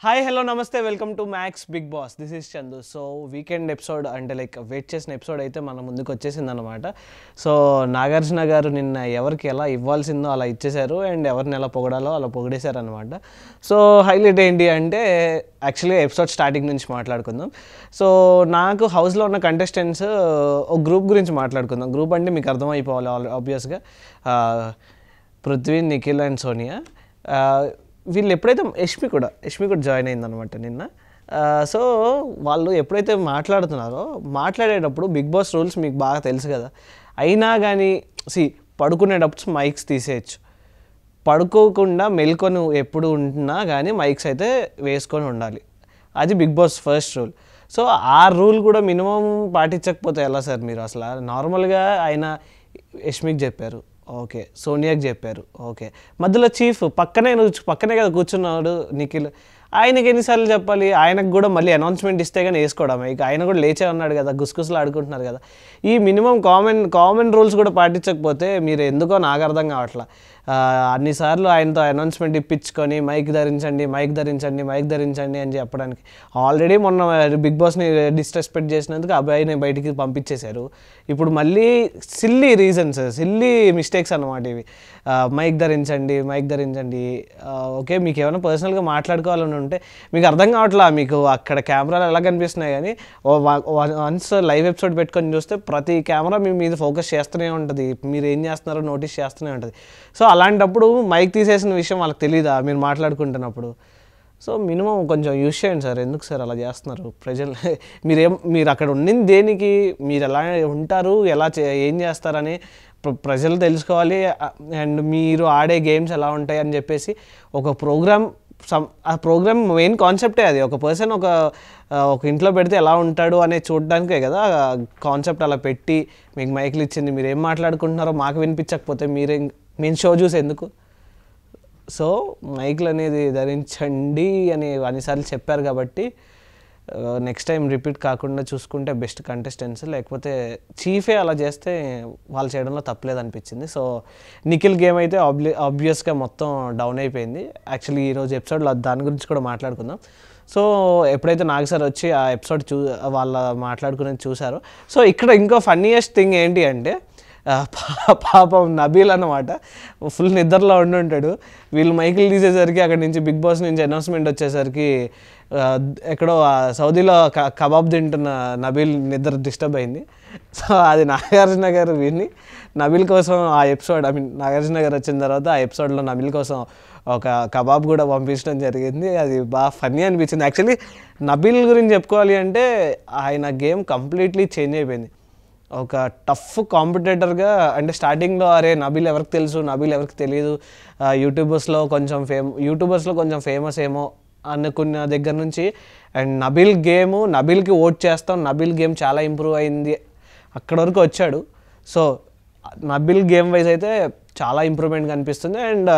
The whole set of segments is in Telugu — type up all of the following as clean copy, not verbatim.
హాయ్ హలో నమస్తే welcome to Max Bigg Boss this is Chandu. So weekend episode అంటే లైక్ వెయిట్ చేసిన ఎపిసోడ్ అయితే మన ముందుకు వచ్చేసింది అనమాట. సో నాగార్జున గారు నిన్న ఎవరికి ఎలా ఇవ్వాల్సిందో అలా ఇచ్చేశారు అండ్ ఎవరిని ఎలా పొగడాలో అలా పొగిడేశారు అనమాట. సో హైలైట్ ఏంటి అంటే యాక్చువల్లీ ఎపిసోడ్ స్టార్టింగ్ నుంచి మాట్లాడుకుందాం. సో నాకు హౌస్లో ఉన్న కంటెస్టెంట్స్ ఒక గ్రూప్ గురించి మాట్లాడుకుందాం. గ్రూప్ అంటే మీకు అర్థమైపోవాలి ఆబ్వియస్గా. పృథ్వీ, నిఖిల్ అండ్ సోనియా. వీళ్ళు ఎప్పుడైతే యష్మి కూడా జాయిన్ అయిందనమాట నిన్న. సో వాళ్ళు ఎప్పుడైతే మాట్లాడుతున్నారో మాట్లాడేటప్పుడు బిగ్ బాస్ రూల్స్ మీకు బాగా తెలుసు కదా. అయినా కానీ పడుకునేటప్పుడు మైక్స్ తీసేయచ్చు, పడుకోకుండా మెల్కొని ఎప్పుడు ఉంటున్నా కానీ మైక్స్ అయితే వేసుకొని ఉండాలి. అది Bigg Boss first rule. So ఆ రూల్ కూడా మినిమం పాటించకపోతే ఎలా సార్ మీరు? అసలు నార్మల్గా ఆయన యష్మికి చెప్పారు, ఓకే, సోనియాకి చెప్పారు, ఓకే, మధ్యలో చీఫ్ పక్కనే కదా కూర్చున్నాడు నిఖిల్. ఆయనకి ఎన్నిసార్లు చెప్పాలి? ఆయనకు కూడా మళ్ళీ అనౌన్స్మెంట్ ఇస్తే కానీ వేసుకోవడమే. ఇక ఆయన కూడా లేచే ఉన్నాడు కదా, గుసగుసలు ఆడుకుంటున్నారు కదా. ఈ మినిమం కామన్ రూల్స్ కూడా పాటించకపోతే మీరు ఎందుకో నాకు అర్థం కావట్లా. అన్నిసార్లు ఆయనతో అనౌన్స్మెంట్ ఇప్పించుకొని మైక్ ధరించండి అని చెప్పడానికి. ఆల్రెడీ మొన్న బిగ్ బాస్ని డిస్రెస్పెక్ట్ చేసినందుకు అబ్బాయిని బయటికి పంపించేశారు. ఇప్పుడు మళ్ళీ సిల్లీ రీజన్స్, సిల్లీ మిస్టేక్స్ అన్నమాట ఇవి. మైక్ ధరించండి. ఓకే, మీకు ఏమైనా పర్సనల్గా మాట్లాడుకోవాలని ఉంటే మీకు అర్థం కావట్లా. మీకు అక్కడ కెమెరాలు ఎలా కనిపిస్తున్నాయి కానీ వన్స్ లైవ్ ఎపిసోడ్ పెట్టుకొని చూస్తే ప్రతి కెమెరా మీ మీద ఫోకస్ చేస్తూనే ఉంటుంది, మీరు ఏం చేస్తున్నారో నోటీస్ చేస్తూనే ఉంటుంది. సో అలాంటప్పుడు మైక్ తీసేసిన విషయం వాళ్ళకి తెలీదా మీరు మాట్లాడుకుంటున్నప్పుడు? సో మినిమం కొంచెం యూజ్ చేయండి సార్. ఎందుకు సార్ అలా చేస్తున్నారు ప్రజలు? మీరు అక్కడ ఉండింది దేనికి? మీరు ఎలా ఉంటారు, ఏం చేస్తారని ప్రజలు తెలుసుకోవాలి. అండ్ మీరు ఆడే గేమ్స్ ఎలా ఉంటాయి అని చెప్పేసి ఒక ఆ ప్రోగ్రామ్ మెయిన్ కాన్సెప్టే అది. ఒక పర్సన్ ఒక ఇంట్లో పెడితే ఎలా ఉంటాడు అనేది చూడడానికే కదా కాన్సెప్ట్. అలా పెట్టి మీకు మైకులు ఇచ్చింది, మీరు ఏం మాట్లాడుకుంటున్నారో మాకు వినిపించకపోతే మేము షో చూసి ఎందుకు? సో మైకులు అనేది ధరించండి అని అన్నిసార్లు చెప్పారు కాబట్టి నెక్స్ట్ టైం రిపీట్ కాకుండా చూసుకుంటే బెస్ట్ కంటెస్టెంట్స్. లేకపోతే చీఫే అలా చేస్తే వాళ్ళు చేయడంలో తప్పలేదు అనిపించింది. సో నిఖిల్ గేమ్ అయితే ఆబ్వియస్గా మొత్తం డౌన్ అయిపోయింది. యాక్చువల్లీ ఈరోజు ఎపిసోడ్లో దాని గురించి కూడా మాట్లాడుకుందాం. సో ఎప్పుడైతే నాగ్ సార్ వచ్చి ఆ ఎపిసోడ్ వాళ్ళ మాట్లాడుకునేది చూసారో, సో ఇక్కడ ఇంకో ఫన్నీయెస్ట్ థింగ్ ఏంటి అంటే పాపం నబీల్ అన్నమాట ఫుల్ నిద్రలో ఉండుంటాడు. వీళ్ళు మైకిల్ తీసేసరికి అక్కడి నుంచి బిగ్ బాస్ నుంచి అనౌన్స్మెంట్ వచ్చేసరికి ఎక్కడో సౌదీలో కబాబ్ తింటున్న నబీల్ నిద్ర డిస్టర్బ్ అయింది. సో అది నాగార్జున గారు విని నబీల్ కోసం ఆ ఎపిసోడ్ నాగార్జున గారు వచ్చిన తర్వాత ఆ ఎపిసోడ్లో నబీల్ కోసం ఒక కబాబ్ కూడా పంపించడం జరిగింది. అది బాగా ఫన్నీ అనిపించింది. యాక్చువల్లీ నబీల్ గురించి చెప్పుకోవాలి అంటే ఆయన గేమ్ కంప్లీట్లీ చేంజ్ అయిపోయింది. ఒక టఫ్ కాంపిటేటర్గా, అంటే స్టార్టింగ్లో అరే నబీల్ ఎవరికి తెలుసు, నబీల్ ఎవరికి తెలియదు, యూట్యూబర్స్లో కొంచెం ఫేమస్ ఏమో అనుకున్న దగ్గర నుంచి అండ్ నబీల్కి ఓట్ చేస్తాం, నబీల్ గేమ్ చాలా ఇంప్రూవ్ అయింది అక్కడ వరకు వచ్చాడు. సో నబీల్ గేమ్ వైజ్ అయితే చాలా ఇంప్రూవ్మెంట్ కనిపిస్తుంది. అండ్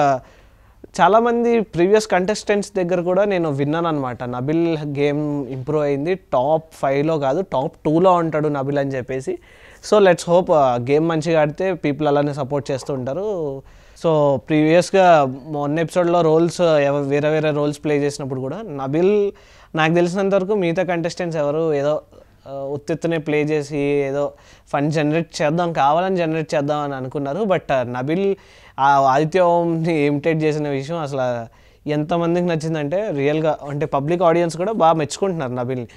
చాలామంది ప్రీవియస్ కంటెస్టెంట్స్ దగ్గర కూడా నేను విన్నాను అనమాట, నబీల్ గేమ్ ఇంప్రూవ్ అయింది, టాప్ 5లో కాదు టాప్ 2లో ఉంటాడు నబీల్ అని చెప్పేసి. సో లెట్స్ హోప్ గేమ్ మంచిగా ఆడితే పీపుల్ అలానే సపోర్ట్ చేస్తూ ఉంటారు. సో ప్రీవియస్గా మొన్న ఎపిసోడ్లో వేరే రోల్స్ ప్లే చేసినప్పుడు కూడా నబీల్ నాకు తెలిసినంత వరకు మిగతా కంటెస్టెంట్స్ ఎవరు ఏదో ఉత్తెత్తునే ప్లే చేసి ఏదో ఫన్ కావాలని జనరేట్ చేద్దాం అని అనుకున్నారు. బట్ నబీల్ ఆ ఆదిత్య ఓంని ఇమిటేట్ చేసిన విషయం అసలు ఎంతమందికి నచ్చిందంటే రియల్గా, అంటే పబ్లిక్ ఆడియన్స్ కూడా బాగా మెచ్చుకుంటున్నారు నబీల్ని.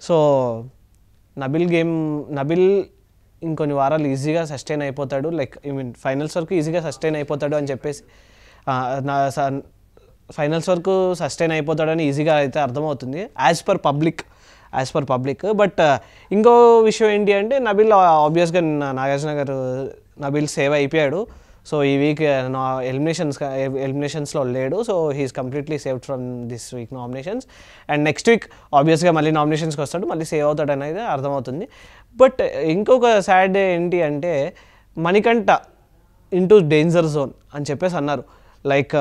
సో నబీల్ ఇంకొన్ని వారాలు ఈజీగా సస్టైన్ అయిపోతాడు, లైక్ ఫైనల్స్ వరకు ఈజీగా సస్టైన్ అయిపోతాడు అని చెప్పేసి ఫైనల్స్ వరకు సస్టైన్ అయిపోతాడని ఈజీగా అయితే అర్థమవుతుంది యాజ్ పర్ పబ్లిక్. బట్ ఇంకో విషయం ఏంటి అంటే నబీల్ ఆబ్వియస్గా నాగార్జున గారు నబీల్ సేవ్ అయిపోయాడు. సో ఈ వీక్ ఎలిమినేషన్స్లో లేడు. So he is completely saved from this week nominations. And next week ఆబ్వియస్గా మళ్ళీ నామినేషన్స్కి వస్తాడు, మళ్ళీ సేవ్ అవుతాడు అనేది అర్థమవుతుంది. బట్ ఇంకొక సాడ్ ఏంటి అంటే మణికంఠ ఇంటూ డేంజర్ జోన్ అని చెప్పేసి అన్నారు. లైక్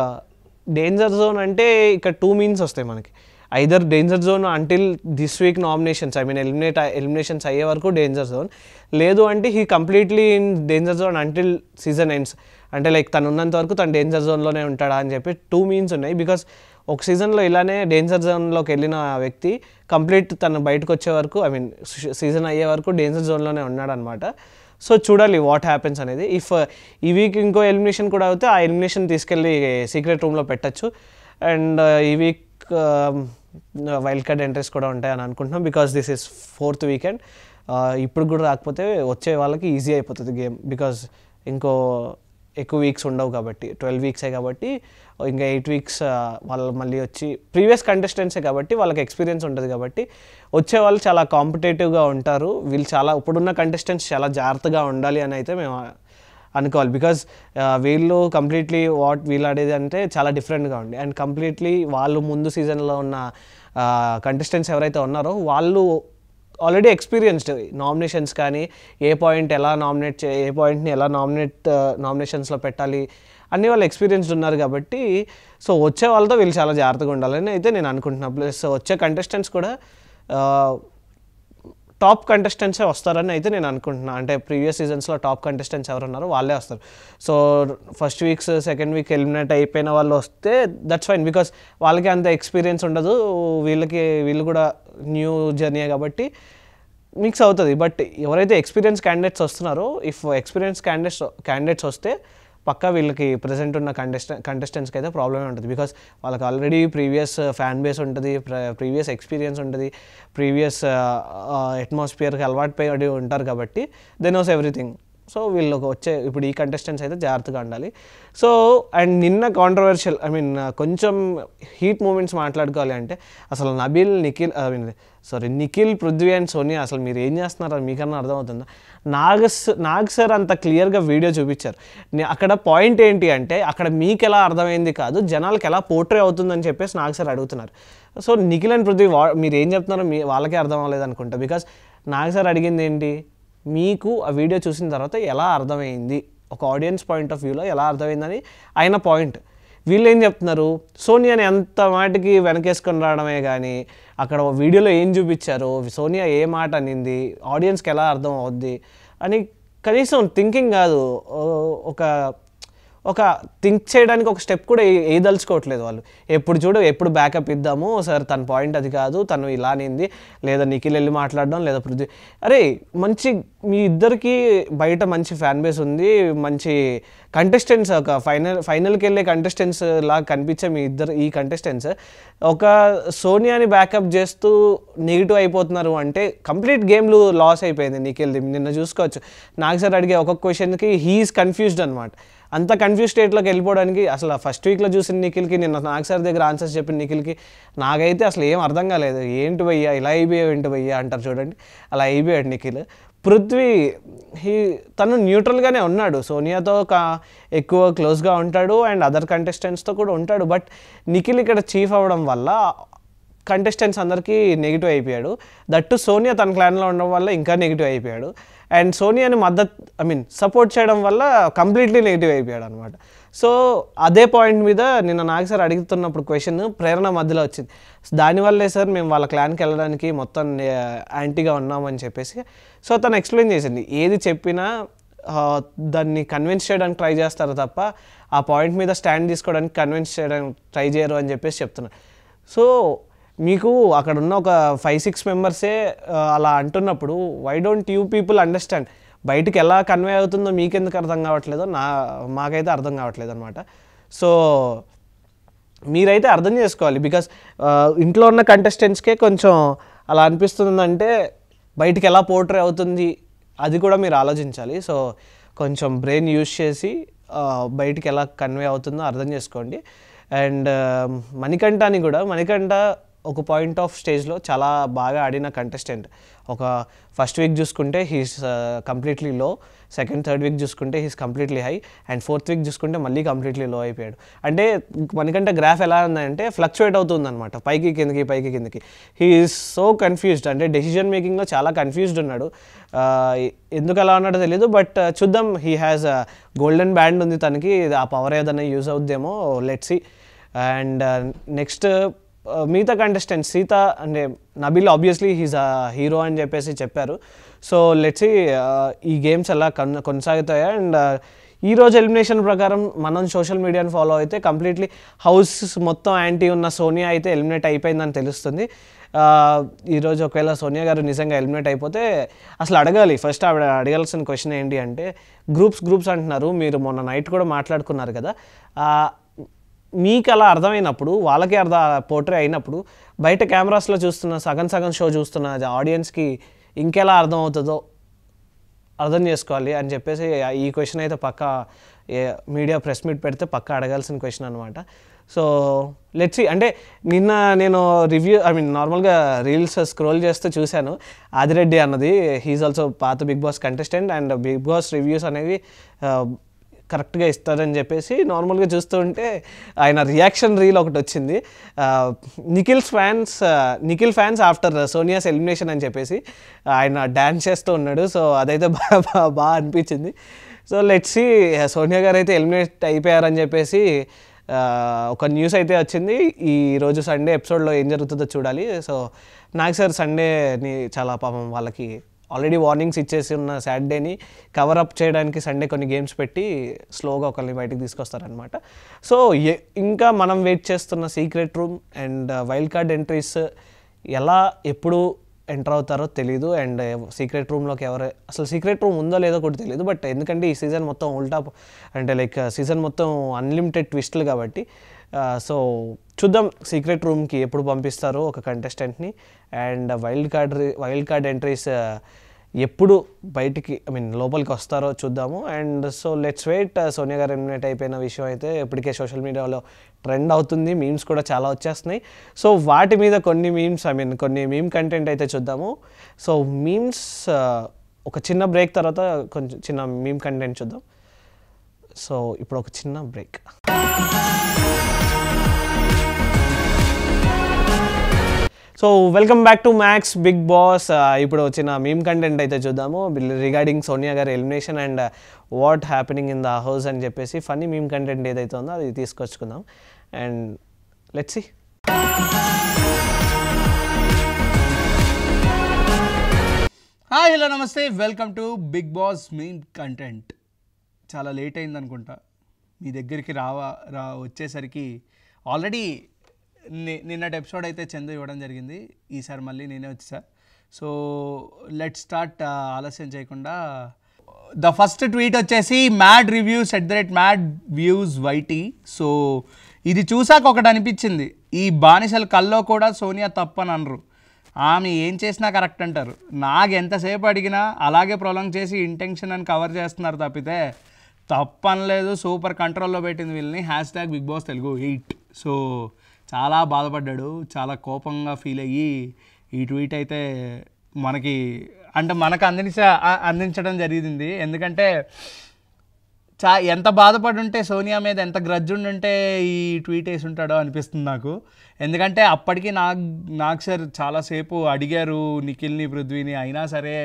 డేంజర్ జోన్ అంటే ఇక్కడ 2 మీన్స్ వస్తాయి మనకి. Either danger zone until this week nominations, eliminations అయ్యే వరకు డేంజర్ జోన్, లేదు అంటే he completely in danger zone until season ends. అంటే లైక్ తను ఉన్నంత వరకు తను డేంజర్ జోన్లోనే ఉంటాడా అని చెప్పి 2 మీన్స్ ఉన్నాయి. బికాస్ ఒక సీజన్లో ఇలానే డేంజర్ జోన్లోకి వెళ్ళిన వ్యక్తి కంప్లీట్ తను బయటకు వచ్చే వరకు ఐ మీన్ సీజన్ అయ్యే వరకు డేంజర్ జోన్లోనే ఉన్నాడనమాట. సో చూడాలి వాట్ హ్యాపెన్స్ అనేది. ఇఫ్ ఈ వీక్ ఇంకో ఎలిమినేషన్ కూడా అవుతే ఆ ఎలిమినేషన్ తీసుకెళ్ళి సీక్రెట్ రూమ్లో పెట్టచ్చు. అండ్ ఈ వీక్ వైల్డ్ కార్డ్ ఎంట్రీస్ కూడా ఉంటాయని అనుకుంటున్నాం because this is 4th weekend. ఇప్పుడు కూడా రాకపోతే వచ్చే వాళ్ళకి ఈజీ అయిపోతుంది గేమ్ బికాజ్ ఇంకో ఎక్కువ వీక్స్ ఉండవు కాబట్టి 12 వీక్సే కాబట్టి ఇంకా 8 వీక్స్ వాళ్ళు మళ్ళీ వచ్చి ప్రీవియస్ కంటెస్టెంట్సే కాబట్టి వాళ్ళకి ఎక్స్పీరియన్స్ ఉంటుంది కాబట్టి వచ్చే వాళ్ళు చాలా కాంపిటేటివ్గా ఉంటారు. వీళ్ళు చాలా ఇప్పుడున్న కంటెస్టెంట్స్ చాలా జాగ్రత్తగా ఉండాలి అని అయితే మేము అనుకోవాలి బికాజ్ వీళ్ళు కంప్లీట్లీ వీళ్ళు ఆడేది అంటే చాలా డిఫరెంట్గా ఉంది. అండ్ కంప్లీట్లీ వాళ్ళు ముందు సీజన్లో ఉన్న కంటెస్టెంట్స్ ఎవరైతే ఉన్నారో వాళ్ళు ఆల్రెడీ ఎక్స్పీరియన్స్డ్. నామినేషన్స్ కానీ ఏ పాయింట్ ఎలా ఏ పాయింట్ని ఎలా నామినేషన్స్లో పెట్టాలి అన్నీ వాళ్ళు ఎక్స్పీరియన్స్డ్ ఉన్నారు కాబట్టి సో వచ్చే వాళ్ళతో వీళ్ళు చాలా జాగ్రత్తగా ఉండాలని అయితే నేను అనుకుంటున్నాను. ప్లస్ వచ్చే కంటెస్టెంట్స్ కూడా టాప్ కంటెస్టెంట్సే వస్తారని అయితే నేను అనుకుంటున్నాను. అంటే ప్రీవియస్ సీజన్స్లో టాప్ కంటెస్టెంట్స్ ఎవరు ఉన్నారో వాళ్ళే వస్తారు. So first weeks second week eliminate అయిపోయిన వాళ్ళు వస్తే దట్స్ ఫైన్ బికాస్ వాళ్ళకి అంత ఎక్స్పీరియన్స్ ఉండదు. వీళ్ళు కూడా న్యూ జర్నీ కాబట్టి మిక్స్ అవుతుంది. బట్ ఎవరైతే ఎక్స్పీరియన్స్ క్యాండిడేట్స్ వస్తున్నారో ఇఫ్ ఎక్స్పీరియన్స్ క్యాండిడేట్స్ వస్తే పక్కా వీళ్ళకి ప్రజెంట్ ఉన్న కంటెస్టెంట్స్కి అయితే ప్రాబ్లమే ఉంటుంది బికాస్ వాళ్ళకి ఆల్రెడీ ప్రీవియస్ ఫ్యాన్ బేస్ ఉంటుంది, ప్రీవియస్ ఎక్స్పీరియన్స్ ఉంటుంది, ప్రీవియస్ అట్మాస్ఫియర్కి అలవాటు పడి ఉంటారు కాబట్టి దే నోస్ ఎవ్రీథింగ్. సో వీళ్ళకి వచ్చే ఇప్పుడు ఈ కంటెస్టెంట్స్ అయితే జాగ్రత్తగా ఉండాలి. సో అండ్ నిన్న కాంట్రవర్షియల్ కొంచెం హీట్ మూమెంట్స్ మాట్లాడుకోవాలి అంటే అసలు నిఖిల్, పృథ్వీ అండ్ సోనియా అసలు మీరు ఏం చేస్తున్నారో మీకన్నా అర్థమవుతుందా? నాగ్ సార్ అంత క్లియర్గా వీడియో చూపించారు. అక్కడ పాయింట్ ఏంటి అంటే అక్కడ మీకు ఎలా అర్థమైంది కాదు జనాలకు ఎలా పోర్ట్రే అవుతుందని చెప్పేసి నాగ్ సార్ అడుగుతున్నారు. సో నిఖిల్ అండ్ పృథ్వీ మీరు ఏం చెప్తున్నారో వాళ్ళకే అర్థం అవ్వలేదు అనుకుంటా బికాస్ నాగ్ సార్ అడిగింది ఏంటి, మీకు ఆ వీడియో చూసిన తర్వాత ఎలా అర్థమైంది, ఒక ఆడియన్స్ పాయింట్ ఆఫ్ వ్యూలో ఎలా అర్థమైందని ఆయన పాయింట్. వీళ్ళు ఏం చెప్తున్నారు, సోనియాని ఎంత మాటికి వెనకేసుకొని రావడమే కానీ అక్కడ వీడియోలో ఏం చూపించారు, సోనియా ఏ మాట అనింది, ఆడియన్స్కి ఎలా అర్థం అవుద్ది అని కనీసం థింకింగ్ కాదు, ఒక థింక్ చేయడానికి ఒక స్టెప్ కూడా వేయదలుచుకోవట్లేదు వాళ్ళు. ఎప్పుడు బ్యాకప్ ఇద్దాము సార్, తన పాయింట్ అది కాదు, తను ఇలా అనింది, లేదా నిఖిల్ వెళ్ళి మాట్లాడడం, లేదా పృథ్వీ. అరే మీ ఇద్దరికి బయట మంచి ఫ్యాన్ బేస్ ఉంది, మంచి కంటెస్టెంట్స్, ఒక ఫైనల్కి వెళ్ళే కంటెస్టెంట్స్ లాగా కనిపించే ఈ కంటెస్టెంట్స్ ఒక సోనియాని బ్యాకప్ చేస్తూ నెగిటివ్ అయిపోతున్నారు అంటే కంప్లీట్ గేమ్లు లాస్ అయిపోయింది నిఖిల్ది. నిన్న చూసుకోవచ్చు నాకు సార్ అడిగే ఒక్కొక్క క్వశ్చన్కి హీఈస్ కన్ఫ్యూజ్డ్ అనమాట. అంత కన్ఫ్యూజ్ స్టేట్లోకి వెళ్ళిపోవడానికి అసలు ఫస్ట్ వీక్లో చూసిన నిఖిల్కి నిన్న నాగ్ సార్ దగ్గర ఆన్సర్స్ చెప్పిన నిఖిల్కి నాకైతే అసలు ఏం అర్థం కాలేదు. ఏంటి భయ్యా ఇలా అయిపోయావు, ఏంటి భయ్యా అంటారు చూడండి, అలా అయిపోయాడు నిఖిల్. పృథ్వీ తను న్యూట్రల్గానే ఉన్నాడు, సోనియాతో ఎక్కువ క్లోజ్గా ఉంటాడు అండ్ అదర్ కంటెస్టెంట్స్తో కూడా ఉంటాడు. బట్ నిఖిల్ ఇక్కడ చీఫ్ అవ్వడం వల్ల కంటెస్టెంట్స్ అందరికీ నెగిటివ్ అయిపోయాడు. దట్టు సోనియా తన క్లాన్లో ఉండడం వల్ల ఇంకా నెగిటివ్ అయిపోయాడు. అండ్ సోనియాని సపోర్ట్ చేయడం వల్ల కంప్లీట్లీ నెగిటివ్ అయిపోయాడు అనమాట. సో అదే పాయింట్ మీద నిన్న నాగ్ సార్ అడుగుతున్నప్పుడు క్వశ్చన్ ప్రేరణ మధ్యలో వచ్చింది. దానివల్లే సార్ మేము వాళ్ళ క్లాన్కి వెళ్ళడానికి మొత్తం యాంటీగా ఉన్నామని చెప్పేసి. సో తను ఎక్స్ప్లెయిన్ చేసింది, ఏది చెప్పినా దాన్ని కన్విన్స్ చేయడానికి ట్రై చేస్తారు తప్ప ఆ పాయింట్ మీద స్టాండ్ తీసుకోవడానికి కన్విన్స్ చేయడానికి ట్రై చేయరు అని చెప్పేసి చెప్తున్నారు. సో మీకు అక్కడ ఉన్న ఒక 5-6 మెంబర్సే అలా అంటున్నప్పుడు why don't you people understand, బయటికి ఎలా కన్వే అవుతుందో మీకెందుకు అర్థం కావట్లేదో మాకైతే అర్థం కావట్లేదు అనమాట. సో మీరైతే అర్థం చేసుకోవాలి బికాస్ ఇంట్లో ఉన్న కంటెస్టెంట్స్కే కొంచెం అలా అనిపిస్తుందంటే బయటికి ఎలా పోర్ట్రే అవుతుంది అది కూడా మీరు ఆలోచించాలి. సో కొంచెం బ్రెయిన్ యూజ్ చేసి బయటికి ఎలా కన్వే అవుతుందో అర్థం చేసుకోండి. అండ్ మణికంఠ ఒక పాయింట్ ఆఫ్ స్టేజ్లో చాలా బాగా ఆడిన కంటెస్టెంట్. ఒక ఫస్ట్ వీక్ చూసుకుంటే హీస్ కంప్లీట్లీ లో, సెకండ్ థర్డ్ వీక్ చూసుకుంటే he's completely high, and fourth week చూసుకుంటే మళ్ళీ కంప్లీట్లీ లో అయిపోయాడు. అంటే మణికంఠ గ్రాఫ్ ఎలా ఉందంటే ఫ్లక్చువేట్ అవుతుందన్నమాట, పైకి కిందకి. హీ ఈజ్ సో కన్ఫ్యూజ్డ్, అంటే డెసిషన్ మేకింగ్లో చాలా కన్ఫ్యూజ్డ్ ఉన్నాడు. ఎందుకు అలా ఉన్నాడో తెలియదు, బట్ చూద్దాం. హీ హ్యాస్ గోల్డెన్ బ్యాండ్ ఉంది తనకి, ఆ పవర్ ఏదైనా యూజ్ అవుద్దేమో, లెట్స్ సీ. అండ్ నెక్స్ట్ మిగతా కంటెస్టెంట్స్ సీత అంటే Nabeel obviously he's a hero అని చెప్పేసి చెప్పారు. సో లెట్స్ సీ ఈ గేమ్స్ ఎలా కొనసాగుతాయా. అండ్ ఈరోజు ఎలిమినేషన్ ప్రకారం మనం సోషల్ మీడియాని ఫాలో అయితే కంప్లీట్లీ హౌస్ మొత్తం యాంటీ ఉన్న సోనియా అయితే ఎలిమినేట్ అయిపోయిందని తెలుస్తుంది. ఈరోజు ఒకవేళ సోనియా గారు నిజంగా ఎలిమినేట్ అయిపోతే అసలు అడగాలి, ఫస్ట్ ఆవిడ అడగాల్సిన క్వశ్చన్ ఏంటి అంటే, గ్రూప్స్ అంటున్నారు, మీరు మొన్న నైట్ కూడా మాట్లాడుకున్నారు కదా, మీకు అలా అర్థమైనప్పుడు, వాళ్ళకి పోర్ట్రే అయినప్పుడు, బయట కెమెరాస్లో చూస్తున్న సగం షో చూస్తున్న ఆడియన్స్కి ఇంకెలా అర్థం అవుతుందో అర్థం చేసుకోవాలి అని చెప్పేసి ఈ క్వశ్చన్ అయితే పక్కా మీడియా ప్రెస్ మీట్ పెడితే పక్కా అడగాల్సిన క్వశ్చన్ అనమాట. So let's see. అంటే నిన్న నేను నార్మల్గా రీల్స్ స్క్రోల్ చేస్తూ చూశాను, ఆదిరెడ్డి అన్నది హీఈస్ ఆల్సో పాత Bigg Boss contestant and Bigg Boss reviews అనేవి కరెక్ట్గా ఇస్తారని చెప్పేసి నార్మల్గా చూస్తూ ఉంటే ఆయన రియాక్షన్ రీల్ ఒకటి వచ్చింది, నిఖిల్ ఫ్యాన్స్ ఆఫ్టర్ సోనియాస్ ఎలిమినేషన్ అని చెప్పేసి ఆయన డ్యాన్స్ చేస్తూ ఉన్నాడు. సో అదైతే బాగా అనిపించింది. సో లెట్స్ సీ, సోనియా గారు అయితే ఎలిమినేట్ అయిపోయారని చెప్పేసి ఒక న్యూస్ అయితే వచ్చింది. ఈరోజు సండే ఎపిసోడ్లో ఏం జరుగుతుందో చూడాలి. సో నాకు సార్ సండేని చాలా పాపం వాళ్ళకి ఆల్రెడీ వార్నింగ్స్ ఇచ్చేసి ఉన్న సాటర్డేని కవరప్ చేయడానికి సండే కొన్ని గేమ్స్ పెట్టి స్లోగా ఒకరిని బయటకు తీసుకొస్తారనమాట. సో ఇంకా మనం వెయిట్ చేస్తున్న secret room and wild card entries ఎలా ఎప్పుడు ఎంటర్ అవుతారో తెలీదు. అండ్ సీక్రెట్ రూమ్లోకి అసలు సీక్రెట్ రూమ్ ఉందో లేదో కూడా తెలియదు. బట్ ఎందుకంటే ఈ సీజన్ మొత్తం ఉల్టా, అంటే లైక్ సీజన్ మొత్తం అన్లిమిటెడ్ ట్విస్టులు కాబట్టి సో చూద్దాం సీక్రెట్ రూమ్కి ఎప్పుడు పంపిస్తారో ఒక కంటెస్టెంట్ని. అండ్ వైల్డ్ కార్డ్ ఎంట్రీస్ ఎప్పుడు బయటికి లోపలికి వస్తారో చూద్దాము. And so let's wait. Sonia garu eliminate అయిపోయిన విషయం అయితే ఇప్పటికే సోషల్ మీడియాలో ట్రెండ్ అవుతుంది, మీమ్స్ కూడా చాలా వచ్చేస్తున్నాయి. సో వాటి మీద కొన్ని మీమ్స్ కొన్ని మీమ్ కంటెంట్ అయితే చూద్దాము. సో మీమ్స్ ఒక చిన్న బ్రేక్ తర్వాత కొంచెం చిన్న మీమ్ కంటెంట్ చూద్దాం. సో ఇప్పుడు ఒక చిన్న break. So welcome back to Max Bigg Boss. ఇప్పుడు వచ్చిన మీమ్ కంటెంట్ అయితే చూద్దాము రిగార్డింగ్ సోనియా గారి elimination and what happening in the house అని చెప్పేసి ఫన్నీ మీమ్ కంటెంట్ ఏదైతే ఉందో అది తీసుకొచ్చుకుందాం. And let's see. Hi hello నమస్తే, welcome to Bigg Boss meme content. చాలా లేట్ అయింది అనుకుంటా మీ దగ్గరికి వచ్చేసరికి. ఆల్రెడీ నిన్నటి ఎపిసోడ్ అయితే చందు ఇవ్వడం జరిగింది, ఈసారి మళ్ళీ నేనే వచ్చేసా. So let's start. ఆలస్యం చేయకుండా ద ఫస్ట్ ట్వీట్ వచ్చేసి మ్యాడ్ రివ్యూస్ @MadViewsYT. సో ఇది చూసాక ఒకటి అనిపించింది, ఈ బానిసల కల్లో కూడా సోనియా తప్పని అనరు, ఆమె ఏం చేసినా కరెక్ట్ అంటారు. నాకు ఎంతసేపు అడిగినా అలాగే ప్రొలాంగ్ చేసి ఇంటెన్షన్ అని కవర్ చేస్తున్నారు తప్పితే తప్పనలేదు. సూపర్ కంట్రోల్లో పెట్టింది వీళ్ళని. #BigBoss Telugu 8. సో చాలా బాధపడ్డాడు, చాలా కోపంగా ఫీల్ అయ్యి ఈ ట్వీట్ అయితే మనకు అందించడం జరిగింది. ఎందుకంటే ఎంత బాధపడి ఉంటే సోనియా మీద ఎంత గ్రడ్జ్ ఉంటే ఈ ట్వీట్ వేసి ఉంటాడో అనిపిస్తుంది నాకు. ఎందుకంటే అప్పటికి నాకు సార్ చాలాసేపు అడిగారు నిఖిల్ని పృథ్వీని, అయినా సరే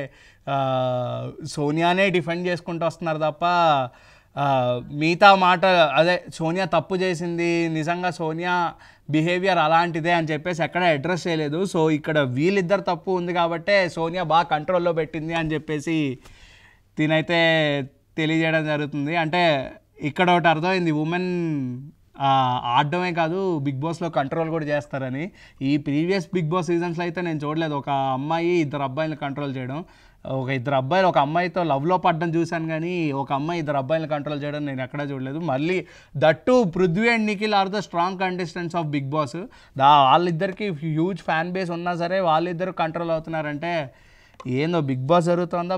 సోనియానే డిఫెండ్ చేసుకుంటూ వస్తున్నారు తప్ప మిగతా మాట అదే సోనియా తప్పు చేసింది, నిజంగా సోనియా బిహేవియర్ అలాంటిదే అని చెప్పేసి ఎక్కడ అడ్రస్ చేయలేదు. సో ఇక్కడ వీళ్ళిద్దరు తప్పు ఉంది కాబట్టే సోనియా బాగా కంట్రోల్లో పెట్టింది అని చెప్పేసి తినైతే తెలియజేయడం జరుగుతుంది. అంటే ఇక్కడ ఒకటి అర్థమైంది, ఉమెన్ ఆడడమే కాదు బిగ్ బాస్లో కంట్రోల్ కూడా చేస్తారని. ఈ ప్రీవియస్ బిగ్ బాస్ సీజన్స్లో అయితే నేను చూడలేదు ఒక అమ్మాయి 2 అబ్బాయిలను కంట్రోల్ చేయడం. ఒక 2 అబ్బాయిలు ఒక అమ్మాయితో లవ్లో పడ్డం చూశాను, కానీ ఒక అమ్మాయి 2 అబ్బాయిలను కంట్రోల్ చేయడం నేను ఎక్కడా చూడలేదు. మళ్ళీ that Prithvi and Nikhil are the strong contestants of Bigg Boss. వాళ్ళిద్దరికి హ్యూజ్ ఫ్యాన్ బేస్ ఉన్నా సరే వాళ్ళిద్దరు కంట్రోల్ అవుతున్నారంటే ఏందో బిగ్ బాస్ జరుగుతుందా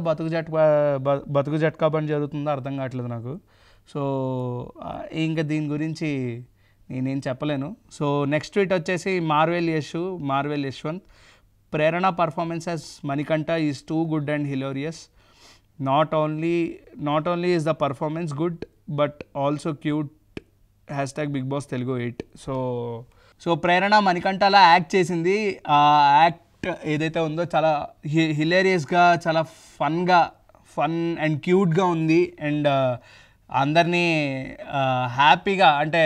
బతుకు జట్కా పని జరుగుతుందో అర్థం కావట్లేదు నాకు. సో ఇంకా దీని గురించి నేనేం చెప్పలేను. సో నెక్స్ట్ ట్వీట్ వచ్చేసి Marvel Yashwanth. Prerana performances Manikanta is too good and hilarious. Not only is the performance good but also cute. #BigBoss Telugu 8. So Prerana మణికంఠలా యాక్ట్ చేసింది. ఆ యాక్ట్ ఏదైతే ఉందో చాలా హిలేరియస్గా, చాలా ఫన్ అండ్ క్యూట్గా ఉంది. అండ్ అందరినీ హ్యాపీగా అంటే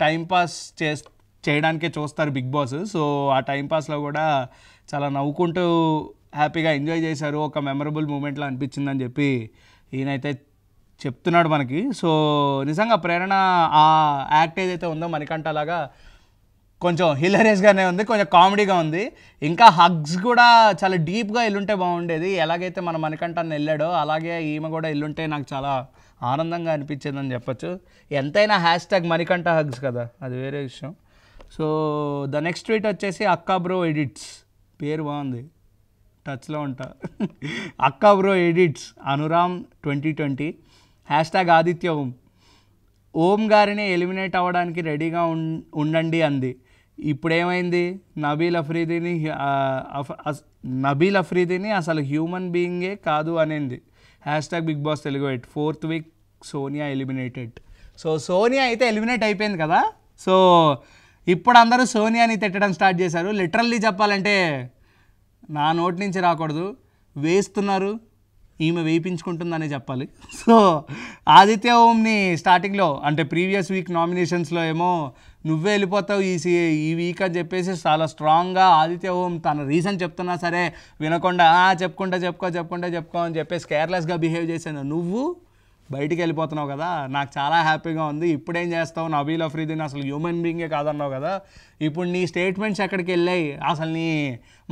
టైంపాస్ చేయడానికే చూస్తారు బిగ్ బాస్. సో ఆ టైంపాస్లో కూడా చాలా నవ్వుకుంటూ హ్యాపీగా ఎంజాయ్ చేశారు. ఒక మెమరబుల్ మూమెంట్లో అనిపించిందని చెప్పి ఈయనైతే చెప్తున్నాడు మనకి. సో నిజంగా ప్రేరణ ఆ యాక్ట్ ఏదైతే ఉందో మణికంఠ లాగా కొంచెం హిలరియస్గానే ఉంది, కొంచెం కామెడీగా ఉంది. ఇంకా హగ్స్ కూడా చాలా డీప్గా వెళ్ళుంటే బాగుండేది. ఎలాగైతే మన మణికంఠాన్ని వెళ్ళాడో అలాగే ఈమె కూడా వెళ్ళుంటే నాకు చాలా ఆనందంగా అనిపించేదని చెప్పొచ్చు. ఎంతైనా హ్యాష్ట్యాగ్ మణికంఠ హగ్స్ కదా, అది వేరే విషయం. సో ద నెక్స్ట్ ట్వీట్ వచ్చేసి అక్కా బ్రో ఎడిట్స్, పేరు బాగుంది, టచ్లో ఉంటా. అక్కా bro edits Anuram 2020 hashtag Aditya ఓం గారిని ఎలిమినేట్ అవ్వడానికి రెడీగా ఉండండి అంది. ఇప్పుడేమైంది, నబీల్ అఫ్రీదిని అసలు హ్యూమన్ బీయింగే కాదు అనేది. Hashtag Bigg Boss Telugu 8 4th week Sonia eliminated. So Sonia అయితే ఎలిమినేట్ అయిపోయింది కదా. సో ఇప్పుడు అందరూ సోనియాని తిట్టడం స్టార్ట్ చేశారు. లిటరల్లీ చెప్పాలంటే నా నోటి నుంచి రాకూడదు, వేస్తున్నారు, ఈమె వేయించుకుంటుందనే చెప్పాలి. సో ఆదిత్య ఓంని స్టార్టింగ్లో అంటే ప్రీవియస్ వీక్ నామినేషన్స్లో ఏమో నువ్వే వెళ్ళిపోతావు ఈ వీక్ అని చెప్పేసి చాలా స్ట్రాంగ్గా ఆదిత్య ఓం తన రీజన్ చెప్తున్నా సరే వినకుండా చెప్పుకో అని చెప్పేసి కేర్లెస్గా బిహేవ్ చేశాను. నువ్వు బయటికి వెళ్ళిపోతున్నావు కదా, నాకు చాలా హ్యాపీగా ఉంది. ఇప్పుడేం చేస్తావు, నబీల్ అఫ్రీదిని అసలు హ్యూమన్ బీయింగే కాదన్నావు కదా, ఇప్పుడు నీ స్టేట్మెంట్స్ ఎక్కడికి వెళ్ళాయి, అసలు నీ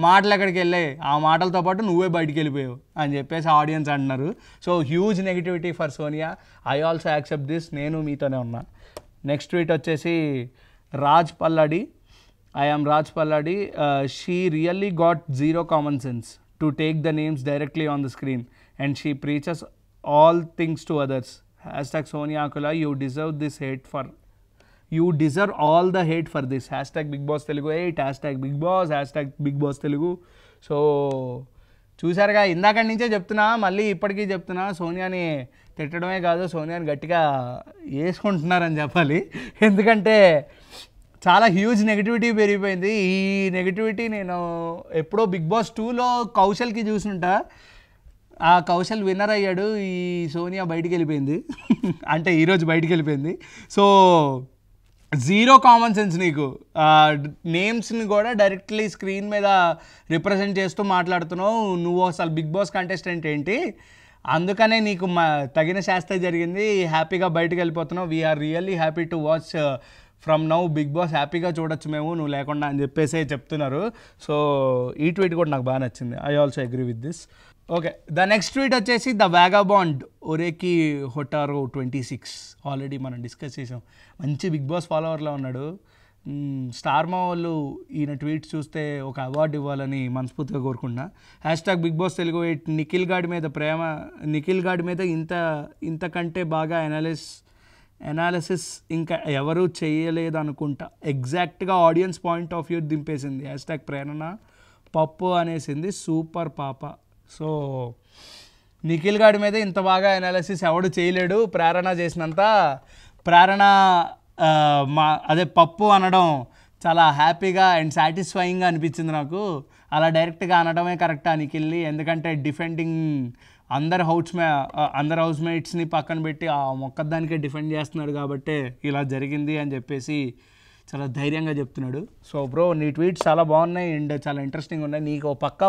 మాటలు ఎక్కడికి వెళ్ళాయి, ఆ మాటలతో పాటు నువ్వే బయటికి వెళ్ళిపోయావు అని చెప్పేసి ఆడియన్స్ అంటున్నారు. So huge negativity for Sonia. I also accept this, నేను మీతోనే ఉన్నా. నెక్స్ట్ ట్వీట్ వచ్చేసి Raj Palladi, I am Raj Palladi, she really got zero common sense to take the names directly on the screen and she preaches all things to others. Hashtag Sonia Akula, you deserve all the hate for this. Hashtag Big Boss Telugu 8, hashtag Big Boss, hashtag Big Boss Telugu. So చూసారుగా, ఇందాక నుంచే చెప్తున్నా, మళ్ళీ ఇప్పటికీ చెప్తున్నా, సోనియాని తిట్టడమే కాదు సోనియాని గట్టిగా వేసుకుంటున్నారని చెప్పాలి. ఎందుకంటే చాలా హ్యూజ్ నెగిటివిటీ పెరిగిపోయింది. ఈ నెగిటివిటీ నేను ఎప్పుడో బిగ్ బాస్ 2లో కౌశల్కి చూసుంటా. ఆ కౌశల్ విన్నర్ అయ్యాడు, ఈ సోనియా బయటికి వెళ్ళిపోయింది. అంటే ఈరోజు బయటికి వెళ్ళిపోయింది. సో జీరో కామన్ సెన్స్ నీకు. నేమ్స్ని కూడా డైరెక్ట్లీ స్క్రీన్ మీద రిప్రజెంట్ చేస్తూ మాట్లాడుతున్నావు. నువ్వు అసలు బిగ్ బాస్ కంటెస్టెంట్ ఏంటి, అందుకనే నీకు తగిన శాస్త్రం జరిగింది, హ్యాపీగా బయటికి వెళ్ళిపోతున్నావు. We are really happy to watch from now Bigg Boss, హ్యాపీగా చూడొచ్చు మేము నువ్వు లేకుండా అని చెప్పేసి చెప్తున్నారు. సో ఈ ట్వీట్ కూడా నాకు బాగా నచ్చింది. I also agree with this. Okay, the next tweet వచ్చేసి ద వ్యాగాబాండ్ ఒరేకి హొటారో 26. ఆల్రెడీ మనం డిస్కస్ చేసాం, మంచి బిగ్ బాస్ ఫాలోవర్లో ఉన్నాడు. స్టార్ మా వాళ్ళు ఈయన ట్వీట్ చూస్తే ఒక అవార్డు ఇవ్వాలని మనస్ఫూర్తిగా కోరుకుంటున్నా. Hashtag Bigg Boss Telugu 8 Nikhil గాడి మీద ఇంతకంటే బాగా అనాలిసిస్ ఇంకా ఎవరూ చేయలేదు అనుకుంటా. ఎగ్జాక్ట్గా ఆడియన్స్ పాయింట్ ఆఫ్ వ్యూ దింపేసింది. హ్యాష్ట్యాగ్ ప్రేరణ పప్పు అనేసింది, సూపర్ పాప. సో నిఖిల్ గాడి మీద ఇంత బాగా అనాలిసిస్ ఎవడు చేయలేడు, ప్రేరణ చేసినంత. ప్రేరణ అదే పప్పు అనడం చాలా హ్యాపీగా అండ్ సాటిస్ఫైయింగ్గా అనిపించింది నాకు. అలా డైరెక్ట్గా అనడమే కరెక్టా నిఖిల్ని, ఎందుకంటే డిఫెండింగ్ అందరు హౌస్మేట్స్ని పక్కన పెట్టి ఆ మొక్కదానికే డిఫెండ్ చేస్తున్నాడు కాబట్టి ఇలా జరిగింది అని చెప్పేసి చాలా ధైర్యంగా చెప్తున్నాడు. సో బ్రో, నీ ట్వీట్స్ చాలా బాగున్నాయి అండ్ చాలా ఇంట్రెస్టింగ్ ఉన్నాయి. నీకు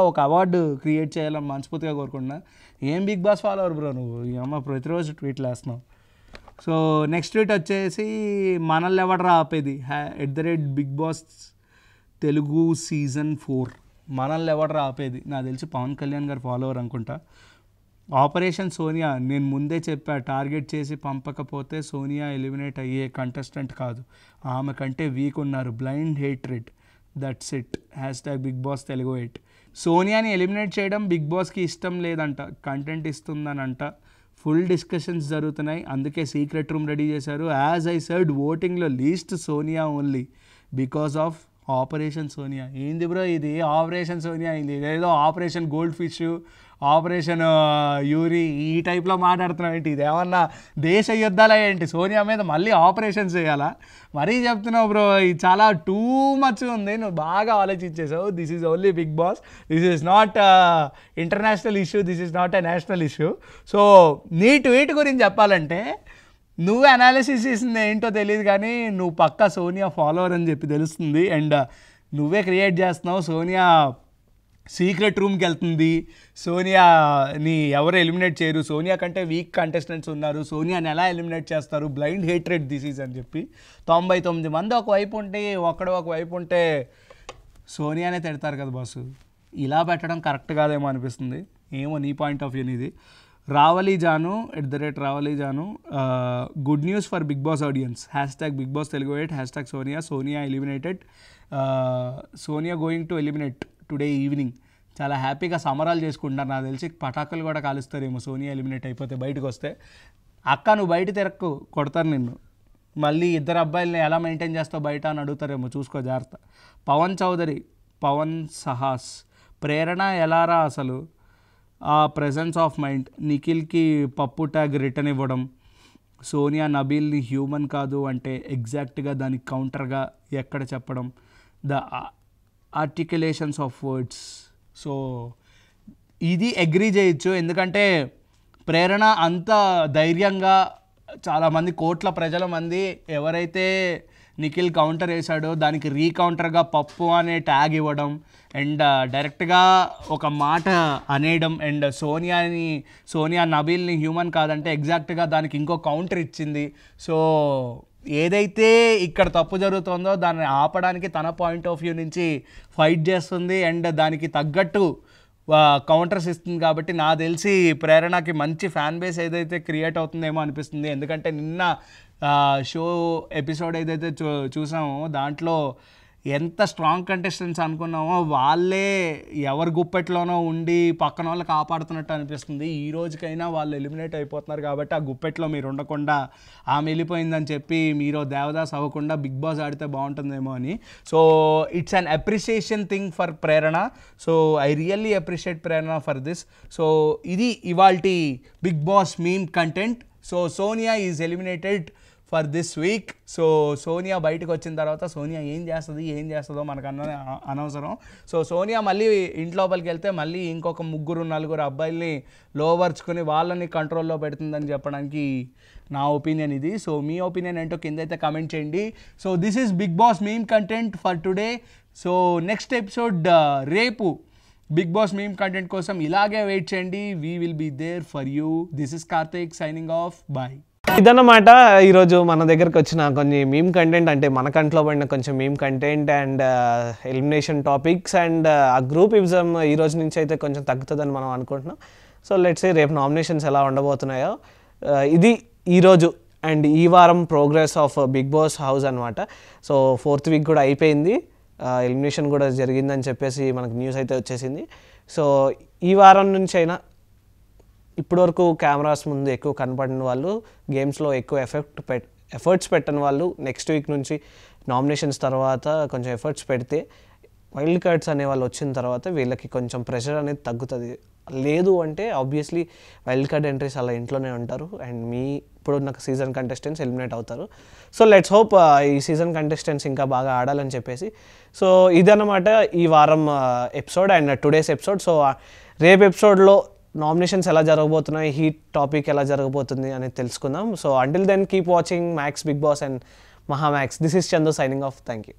ఒక అవార్డు క్రియేట్ చేయాలని మనస్ఫూర్తిగా కోరుకుంటున్నా. ఏం బిగ్ బాస్ ఫాలోవర్ బ్రో నువ్వు, ఈ అమ్మ ప్రతిరోజు ట్వీట్లు వేస్తున్నావు. సో నెక్స్ట్ ట్వీట్ వచ్చేసి మనల్ని ఎవడరా ఆపేది @బిగ్ బాస్ తెలుగు సీజన్ 4. మనల్ని ఎవడరా ఆపేది, నాకు తెలిసి పవన్ కళ్యాణ్ గారు ఫాలోవర్ అనుకుంటా. ఆపరేషన్ సోనియా, నేను ముందే చెప్పా, టార్గెట్ చేసి పంపకపోతే సోనియా ఎలిమినేట్ అయ్యే కంటెస్టెంట్ కాదు, ఆమె కంటే వీక్ ఉన్నారు, blind hatred, that's it. Hashtag Bigg Boss Telugu 8. సోనియాని ఎలిమినేట్ చేయడం బిగ్ బాస్కి ఇష్టం లేదంట, కంటెంట్ ఇస్తుందనంట. ఫుల్ డిస్కషన్స్ జరుగుతున్నాయి, అందుకే సీక్రెట్ రూమ్ రెడీ చేశారు. యాజ్ ఐ సెడ్, ఓటింగ్లో least Sonia only because of operation Sonia. ఏంది బ్రో ఇది ఆపరేషన్ సోనియా అయింది, ఇదేదో operation goldfish, operation Uri ఈ టైప్లో మాట్లాడుతున్నావు ఏంటి? ఇది ఏమన్నా దేశ యుద్ధాలా ఏంటి? సోనియా మీద మళ్ళీ ఆపరేషన్స్ చేయాలా? మరీ చెప్తున్నావు బ్రో, ఇది చాలా టూ మచ్ ఉంది. నువ్వు బాగా ఆలోచించేసావు. This is only Bigg Boss, this is not international issue, this is not a national issue. So నీ ట్వీట్ గురించి చెప్పాలంటే, నువ్వు అనాలిసిస్ చేసింది ఏంటో తెలియదు కానీ నువ్వు పక్కా సోనియా ఫాలోవర్ అని చెప్పి తెలుస్తుంది. అండ్ నువ్వే క్రియేట్ చేస్తున్నావు. సోనియా సీక్రెట్ రూమ్కి వెళ్తుంది. సోనియాని ఎవరు ఎలిమినేట్ చేయరు, సోనియా కంటే వీక్ కంటెస్టెంట్స్ ఉన్నారు, సోనియాని ఎలా ఎలిమినేట్ చేస్తారు, బ్లైండ్ హేట్రెడ్ దిస్ ఈజ్ అని చెప్పి 99 మంది ఒకవైపు ఉంటే ఒకవైపు ఉంటే సోనియానే తిడతారు కదా బాసు. ఇలా పెట్టడం కరెక్ట్ కాదేమో అనిపిస్తుంది. ఏమో నీ పాయింట్ ఆఫ్ వ్యూ ఇది. Ravali Janu @Ravali Janu good news for Bigg Boss audience #Bigg Boss Telugu 8 #Sonia eliminated, Sonia going to eliminate today evening. చాలా హ్యాపీగా సమరాలు చేసుకుంటున్నారు. నాకు తెలిసి పటాకులు కూడా కాలుస్తారేమో సోనియా ఎలిమినేట్ అయిపోతే. బయటకు వస్తే అక్క నువ్వు బయట తిరక్కు, కొడతారు నిన్ను. మళ్ళీ ఇద్దరు అబ్బాయిలని ఎలా మెయింటైన్ చేస్తావు బయట అని అడుగుతారేమో, చూసుకో జాగ్రత్త. పవన్ చౌదరి, పవన్ సహాస్, ప్రేరణ ఎలారా అసలు, ఆ ప్రెజెన్స్ ఆఫ్ మైండ్, నిఖిల్కి పప్పు ట్యాగ్ రిటర్న్ ఇవ్వడం, సోనియా నబీల్ని హ్యూమన్ కాదు అంటే ఎగ్జాక్ట్గా దానికి కౌంటర్గా ఎక్కడ చెప్పడం, ద ఆర్టికులేషన్స్ ఆఫ్ వర్డ్స్. సో ఇది అగ్రీ చేయొచ్చు, ఎందుకంటే ప్రేరణ అంత ధైర్యంగా చాలామంది కోట్ల ప్రజల మంది ఎవరైతే నిఖిల్ కౌంటర్ వేశాడో దానికి రీకౌంటర్గా పప్పు అనే ట్యాగ్ ఇవ్వడం అండ్ డైరెక్ట్గా ఒక మాట అనేయడం అండ్ సోనియా నబీల్ని హ్యూమన్ కాదంటే ఎగ్జాక్ట్గా దానికి ఇంకో కౌంటర్ ఇచ్చింది. సో ఏదైతే ఇక్కడ తప్పు జరుగుతుందో దాన్ని ఆపడానికి తన పాయింట్ ఆఫ్ వ్యూ నుంచి ఫైట్ చేస్తుంది అండ్ దానికి తగ్గట్టు కౌంటర్స్ ఇస్తుంది. కాబట్టి నాకు తెలిసి ప్రేరణకి మంచి ఫ్యాన్ బేస్ ఏదైతే క్రియేట్ అవుతుందేమో అనిపిస్తుంది. ఎందుకంటే నిన్న షో ఎపిసోడ్ ఏదైతే చూసామో దాంట్లో ఎంత స్ట్రాంగ్ కంటెస్టెంట్స్ అనుకున్నామో వాళ్ళే ఎవరి గుప్పెట్లోనో ఉండి పక్కన వాళ్ళకి కాపాడుతున్నట్టు అనిపిస్తుంది. ఈ రోజుకైనా వాళ్ళు ఎలిమినేట్ అయిపోతున్నారు కాబట్టి ఆ గుప్పెట్లో మీరు ఉండకుండా ఆమె వెళ్ళిపోయిందని చెప్పి మీరు దేవదాస్ అవ్వకుండా బిగ్ బాస్ ఆడితే బాగుంటుందేమో అని. So it's an appreciation thing for Prerana. So I really appreciate Prerana for this. So ఇది ఇవాల్టి Bigg Boss meme content. So Sonia is eliminated for this week. So Sonia బయటకు వచ్చిన తర్వాత సోనియా ఏం చేస్తుందో మనకు అనవసరం. సో సోనియా మళ్ళీ ఇంట్లోపలికి వెళ్తే మళ్ళీ ఇంకొక 3-4 అబ్బాయిల్ని లోవర్చుకొని వాళ్ళని కంట్రోల్లో పెడుతుందని చెప్పడానికి నా ఒపీనియన్ ఇది. సో మీ ఒపీనియన్ ఏంటో కిందైతే కమెంట్ చేయండి. So this is Bigg Boss meme content for today. So next episode రేపు బిగ్ బాస్ మీమ్ కంటెంట్ కోసం ఇలాగే వెయిట్ చేయండి. We will be there for you. This is Karthik signing off. Bye. ఇదన్నమాట ఈరోజు మన దగ్గరకు వచ్చిన కొన్ని మీమ్ కంటెంట్, అంటే మన కంట్లో పడిన కొంచెం meme content and elimination topics and ఆ గ్రూపిజం ఈ రోజు నుంచి అయితే కొంచెం తగ్గుతుందని మనం అనుకుంటున్నాం. సో లెట్స్ సే రేపు నామినేషన్స్ ఎలా ఉండబోతున్నాయో. ఇది ఈరోజు అండ్ ఈ వారం progress of Bigg Boss house అనమాట. సో 4th వీక్ కూడా అయిపోయింది, ఎలిమినేషన్ కూడా జరిగిందని చెప్పేసి మనకు న్యూస్ అయితే వచ్చేసింది. సో ఈ వారం నుంచి అయినా ఇప్పటివరకు కెమెరాస్ ముందు ఎక్కువ కనపడిన వాళ్ళు, గేమ్స్లో ఎక్కువ ఎఫర్ట్స్ పెట్టని వాళ్ళు నెక్స్ట్ వీక్ నుంచి నామినేషన్స్ తర్వాత కొంచెం ఎఫర్ట్స్ పెడితే వైల్డ్ కార్డ్స్ అనే వాళ్ళు వచ్చిన తర్వాత వీళ్ళకి కొంచెం ప్రెషర్ అనేది తగ్గుతుంది. లేదు అంటే ఆబ్వియస్లీ వైల్డ్ కార్డ్ ఎంట్రీస్ అలా ఇంట్లోనే ఉంటారు అండ్ ఇప్పుడున్న సీజన్ కంటెస్టెంట్స్ ఎలిమినేట్ అవుతారు. సో లెట్స్ హోప్ ఈ సీజన్ కంటెస్టెంట్స్ ఇంకా బాగా ఆడాలని చెప్పేసి. సో ఇదన్నమాట ఈ వారం episode and today's episode. So రేపు ఎపిసోడ్లో నామినేషన్స్ ఎలా జరగబోతున్నాయి, హీట్ టాపిక్ ఎలా జరగబోతుంది అనేది తెలుసుకుందాం. So until then keep watching Max Bigg Boss and Maha Max. This is Chandu signing off. Thank you.